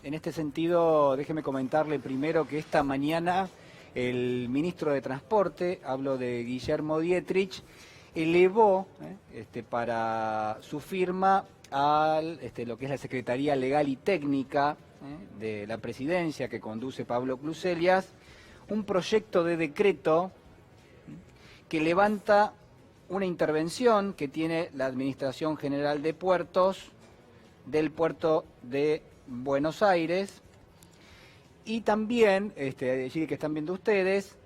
En este sentido, déjeme comentarle primero que esta mañana el ministro de Transporte, hablo de Guillermo Dietrich, elevó para su firma a lo que es la Secretaría Legal y Técnica de la Presidencia que conduce Pablo Cluselias, un proyecto de decreto que levanta una intervención que tiene la Administración General de Puertos del puerto de Buenos Aires y también, decir que están viendo ustedes,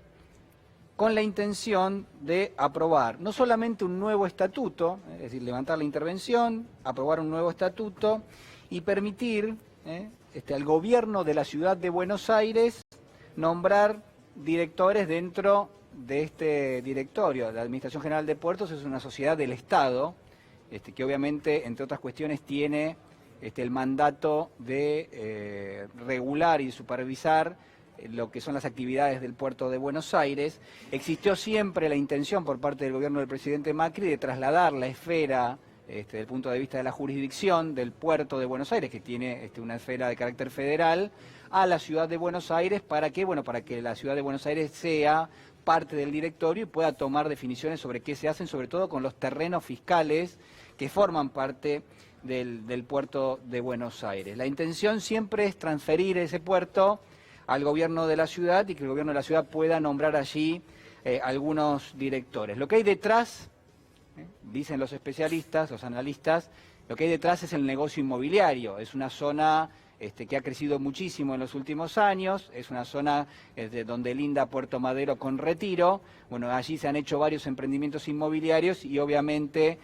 con la intención de aprobar no solamente un nuevo estatuto, es decir, levantar la intervención, aprobar un nuevo estatuto y permitir al gobierno de la ciudad de Buenos Aires nombrar directores dentro de este directorio. La Administración General de Puertos es una sociedad del Estado, que obviamente, entre otras cuestiones, tiene el mandato de regular y supervisar lo que son las actividades del puerto de Buenos Aires. Existió siempre la intención por parte del gobierno del presidente Macri de trasladar la esfera, desde el punto de vista de la jurisdicción del puerto de Buenos Aires, que tiene una esfera de carácter federal, a la ciudad de Buenos Aires. ¿Para qué? Bueno, para que la ciudad de Buenos Aires sea parte del directorio y pueda tomar definiciones sobre qué se hacen, sobre todo con los terrenos fiscales que forman parte del puerto de Buenos Aires. La intención siempre es transferir ese puerto al gobierno de la ciudad y que el gobierno de la ciudad pueda nombrar allí algunos directores. Lo que hay detrás, dicen los especialistas, los analistas, lo que hay detrás es el negocio inmobiliario. Es una zona que ha crecido muchísimo en los últimos años, es una zona donde linda Puerto Madero con Retiro. Bueno, allí se han hecho varios emprendimientos inmobiliarios y obviamente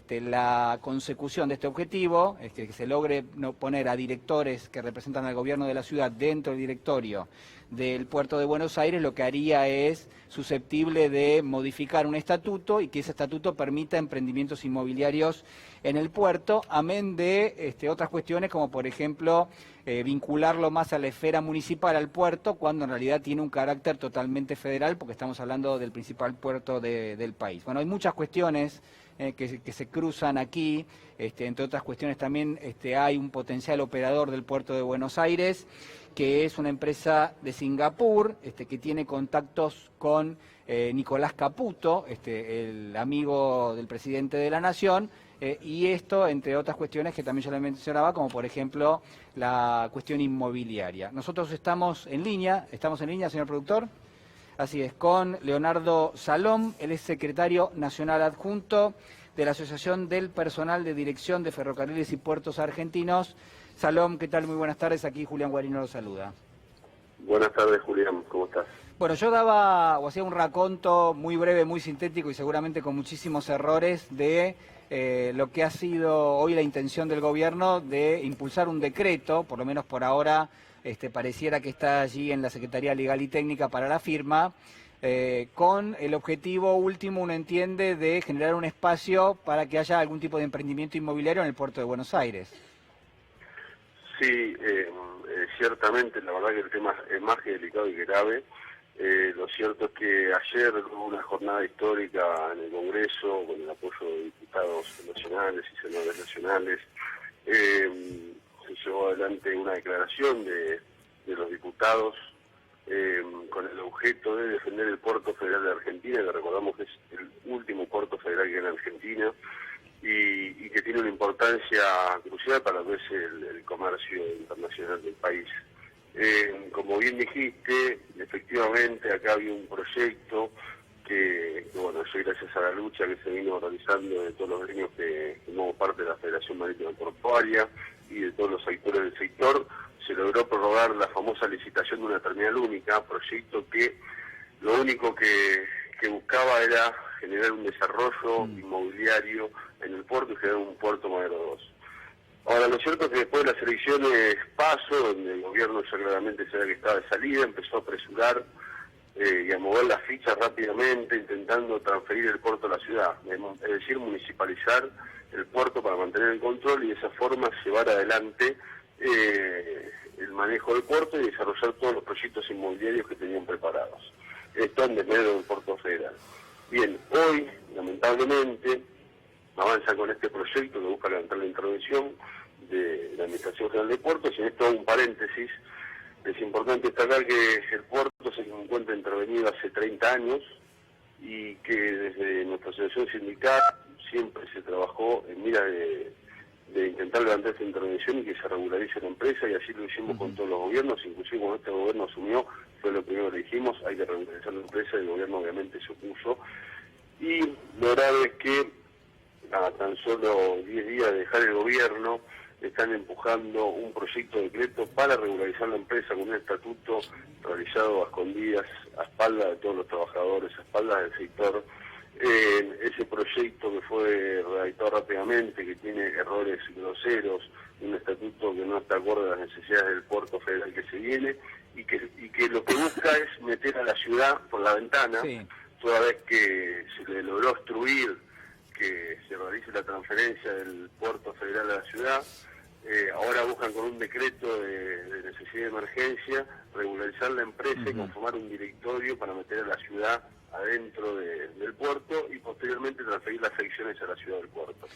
la consecución de este objetivo, que se logre poner a directores que representan al gobierno de la ciudad dentro del directorio del puerto de Buenos Aires, lo que haría es susceptible de modificar un estatuto y que ese estatuto permita emprendimientos inmobiliarios en el puerto, amén de otras cuestiones como por ejemplo vincularlo más a la esfera municipal al puerto, cuando en realidad tiene un carácter totalmente federal, porque estamos hablando del principal puerto del país. Bueno, hay muchas cuestiones que se cruzan aquí, entre otras cuestiones también hay un potencial operador del puerto de Buenos Aires, que es una empresa de Singapur, que tiene contactos con Nicolás Caputo, el amigo del presidente de la Nación, y esto, entre otras cuestiones que también yo le mencionaba, como por ejemplo la cuestión inmobiliaria. Nosotros estamos en línea, señor productor, así es, con Leonardo Salom, él es secretario nacional adjunto de la Asociación del Personal de Dirección de Ferrocarriles y Puertos Argentinos. Salom, ¿qué tal? Muy buenas tardes, aquí Julián Guarino lo saluda. Buenas tardes, Julián, ¿cómo estás? Bueno, yo hacía un raconto muy breve, muy sintético y seguramente con muchísimos errores de lo que ha sido hoy la intención del gobierno de impulsar un decreto, por lo menos por ahora pareciera que está allí en la Secretaría Legal y Técnica para la firma, con el objetivo último, uno entiende, de generar un espacio para que haya algún tipo de emprendimiento inmobiliario en el puerto de Buenos Aires. Sí, ciertamente, la verdad que el tema es más que delicado y grave. Lo cierto es que ayer hubo una jornada histórica en el Congreso con el apoyo de diputados nacionales y senadores nacionales. Se llevó adelante una declaración de los diputados con el objeto de defender el puerto federal de Argentina, que recordamos que es el último puerto federal que hay en Argentina, y que tiene una importancia crucial para lo que es el comercio internacional del país. Como bien dijiste, efectivamente acá había un proyecto que bueno, yo gracias a la lucha que se vino realizando de todos los gremios que formamos parte de la Federación Marítima Portuaria y de todos los actores del sector, se logró prorrogar la famosa licitación de una terminal única, proyecto que lo único que buscaba era generar un desarrollo inmobiliario en el puerto y generar un puerto Madero 2. Ahora, lo cierto es que después de las elecciones PASO, donde el gobierno ya claramente se ve que estaba de salida, empezó a apresurar y a mover las fichas rápidamente, intentando transferir el puerto a la ciudad, es decir, municipalizar el puerto para mantener el control y de esa forma llevar adelante el manejo del puerto y desarrollar todos los proyectos inmobiliarios que tenían preparados. Esto en desmedro del puerto federal. Bien, hoy, lamentablemente, avanza con este proyecto que busca levantar la intervención de la Administración General de Puertos. Y en esto un paréntesis, es importante destacar que el puerto se encuentra intervenido hace 30 años y que desde nuestra asociación sindical siempre se trabajó en mira de intentar levantar esta intervención y que se regularice la empresa, y así lo hicimos con todos los gobiernos, inclusive cuando este gobierno asumió, fue lo primero que dijimos, hay que regularizar la empresa, y el gobierno obviamente se opuso. Y lo grave es que a tan solo 10 días de dejar el gobierno, están empujando un proyecto de decreto para regularizar la empresa con un estatuto realizado a escondidas, a espaldas de todos los trabajadores, a espaldas del sector. Ese proyecto que fue redactado rápidamente, que tiene errores groseros, un estatuto que no está acorde a las necesidades del puerto federal que se viene, y que lo que busca es meter a la ciudad por la ventana, sí, toda vez que se le logró obstruir que se realice la transferencia del puerto federal a la ciudad. Ahora buscan con un decreto de necesidad de emergencia regularizar la empresa y conformar un directorio para meter a la ciudad adentro del puerto y posteriormente transferir las secciones a la ciudad del puerto.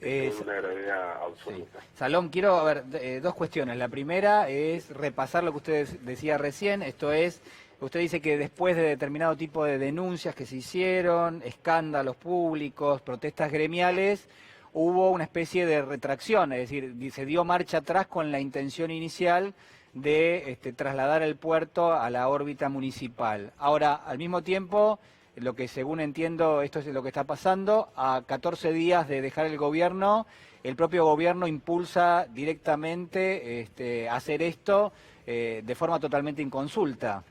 Es una gravedad absoluta. Sí. Salom, quiero ver dos cuestiones. La primera es repasar lo que usted decía recién, esto es, usted dice que después de determinado tipo de denuncias que se hicieron, escándalos públicos, protestas gremiales, hubo una especie de retracción, es decir, se dio marcha atrás con la intención inicial de trasladar el puerto a la órbita municipal. Ahora, al mismo tiempo, lo que según entiendo, esto es lo que está pasando, a 14 días de dejar el gobierno, el propio gobierno impulsa directamente hacer esto de forma totalmente inconsulta.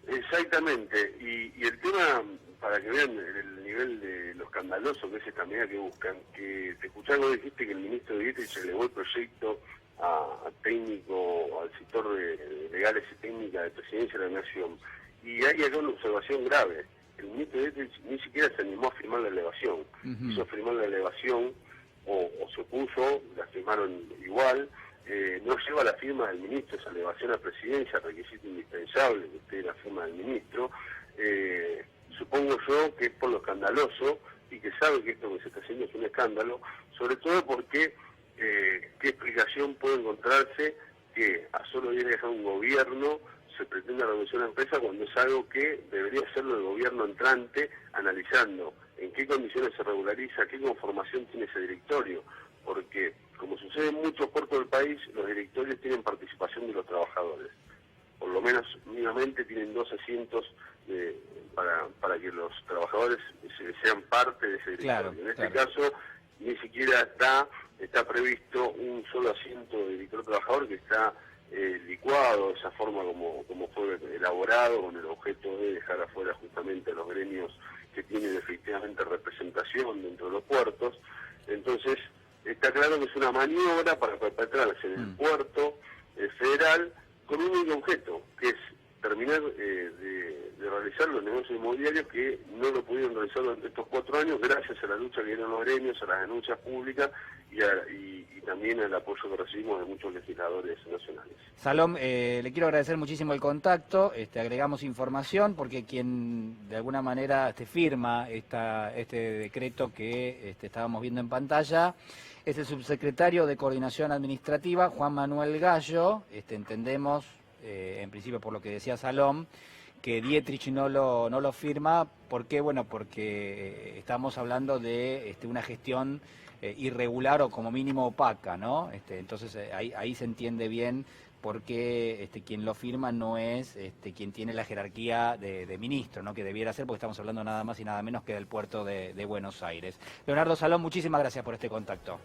Exactamente, y el tema, para que vean el nivel de lo escandaloso que es esta medida que buscan, que te escuchaba, vos dijiste que el ministro de Dietrich se elevó el proyecto a técnico, al sector de legales y técnicas de Presidencia de la Nación, y hay acá una observación grave. El ministro de Dietrich ni siquiera se animó a firmar la elevación, hizo firmar la elevación o se opuso, la firmaron igual. No lleva la firma del ministro esa elevación a Presidencia, requisito indispensable que esté la firma del ministro. Supongo yo que es por lo escandaloso y que sabe que esto que se está haciendo es un escándalo, sobre todo porque qué explicación puede encontrarse que a solo 10 de dejar un gobierno se pretenda reducir una empresa cuando es algo que debería hacerlo el gobierno entrante, analizando en qué condiciones se regulariza, qué conformación tiene ese directorio, porque como sucede en muchos puertos del país, los directorios tienen participación de los trabajadores. Por lo menos mínimamente tienen 2 asientos para que los trabajadores sean parte de ese directorio. Claro, en este caso, ni siquiera está previsto un solo asiento de director trabajador, que está licuado de esa forma como fue elaborado, con el objeto de dejar afuera justamente a los gremios que tienen efectivamente representación dentro de los puertos. Entonces, está claro que es una maniobra para perpetrarse en el puerto federal con un único objeto, que es terminar de realizar los negocios inmobiliarios que no lo pudieron realizar durante estos 4 años gracias a la lucha que dieron los gremios, a las denuncias públicas y también al apoyo que recibimos de muchos legisladores nacionales. Salom, le quiero agradecer muchísimo el contacto, agregamos información porque quien de alguna manera firma este decreto que estábamos viendo en pantalla es el subsecretario de Coordinación Administrativa, Juan Manuel Gallo. Entendemos, en principio por lo que decía Salom, que Dietrich no lo firma. ¿Por qué? Bueno, porque estamos hablando de una gestión irregular o como mínimo opaca, ¿no? Entonces ahí se entiende bien por qué quien lo firma no es quien tiene la jerarquía de ministro, ¿no? Que debiera ser, porque estamos hablando nada más y nada menos que del puerto de Buenos Aires. Leonardo Salom, muchísimas gracias por este contacto.